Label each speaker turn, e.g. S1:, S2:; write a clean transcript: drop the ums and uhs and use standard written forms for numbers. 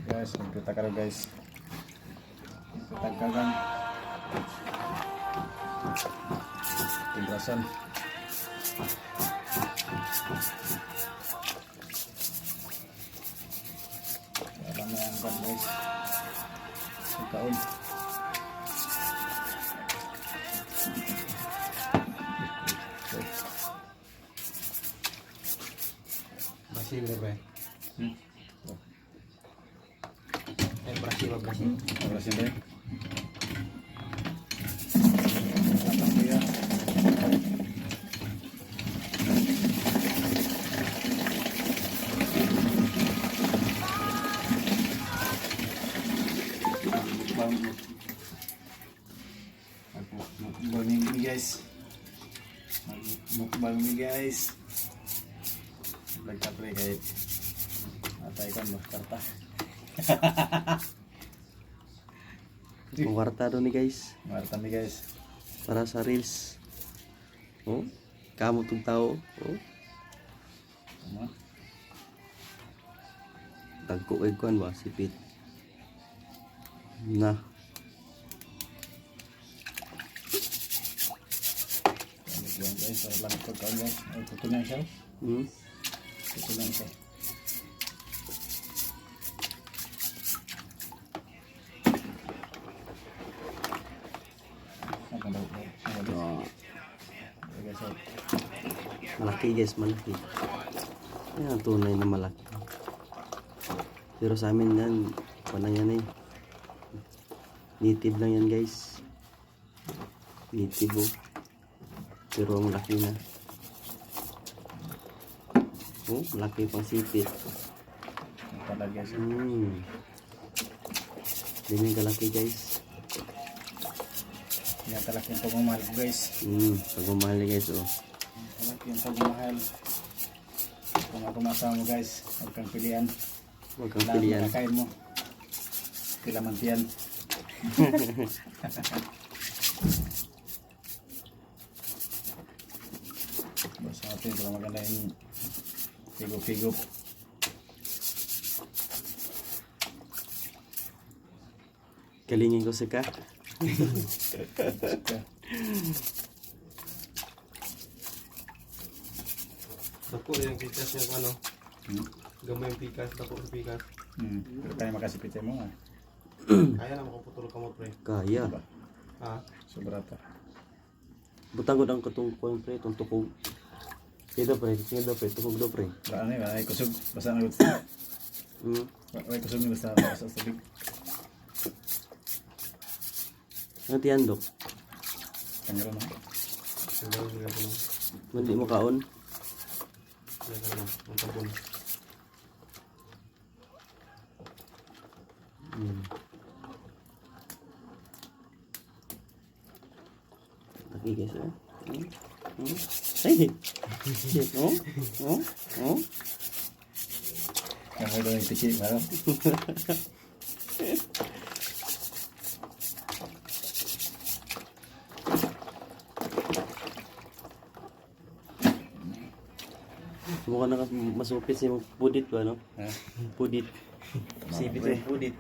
S1: Guys, nagkita ka rin guys. Katagkagan. Pinrasan. Alam na yan guys. Ang taon.
S2: Brasil na ba?
S1: Oh,
S2: Brasil ba Brasil?
S1: oras yun rin. Tapos kaya. Mukbang ni guys. Mukbang ni guys. Nagkapre kahit atay kan mo karta.
S3: Kwarta doon ni guys.
S1: Marta ni guys.
S3: Para sa reels. Oh, kamu tong tao. Oh,
S1: Ano?
S3: tagko kay kuan ba sipit. Na,
S1: Mukbang guys, so lang pagkaon guys. Ay tutunan siya.
S3: hmm.
S1: Tutunan siya. Apa daw?
S3: Oh,
S1: Guys, so
S3: malaki guys, malaki. Ayan, tunay na malaki. Pero sa amin yan, paano yan eh. Native lang yan guys. Native oh. Pero ang laki na. Oh, malaki pang sipit.
S1: pala guys.
S3: Ganyan kalaki guys.
S1: Yan talaga yung pagmamahal ko guys.
S3: Pagmamahal niya guys oh.
S1: Talaga yung pagmamahal. Kung ako masama mo guys, huwag kang pilihan.
S3: Huwag kang
S1: Lahat
S3: pilihan.
S1: makakain mo. Pilamantiyan. Basta natin para maganda yung higop-higop.
S3: Kalingin ko sa ka.
S2: Dako yung pikas niya ano? Gamay yung pikas, dako yung pikas.
S1: Pero tayo makasipit mo nga.
S2: Kaya na makaputol ka mo pre.
S3: Kaya.
S1: Diba?
S2: Ha?
S1: Sobra pa.
S3: Butang ko ang katungkuan pre, itong tukog. Kaya pre, tukog do pre.
S1: Ano yun, ay kusog. Basta na ay kusog na basta sa tubig.
S3: Ang tiyandok.
S1: Kanyaro na.
S2: Siguro nila ko lang.
S3: Hindi mo kaon.
S2: Kaya ka naman, ang tabon.
S3: Laki guys oh. Hey. Shit, oh. Oh. Oh.
S1: Kamu daw yung tiki, maro.
S3: Mukha na masupit si pudit ba no?
S1: Ha?
S3: Pudit. Sipit yung pudit.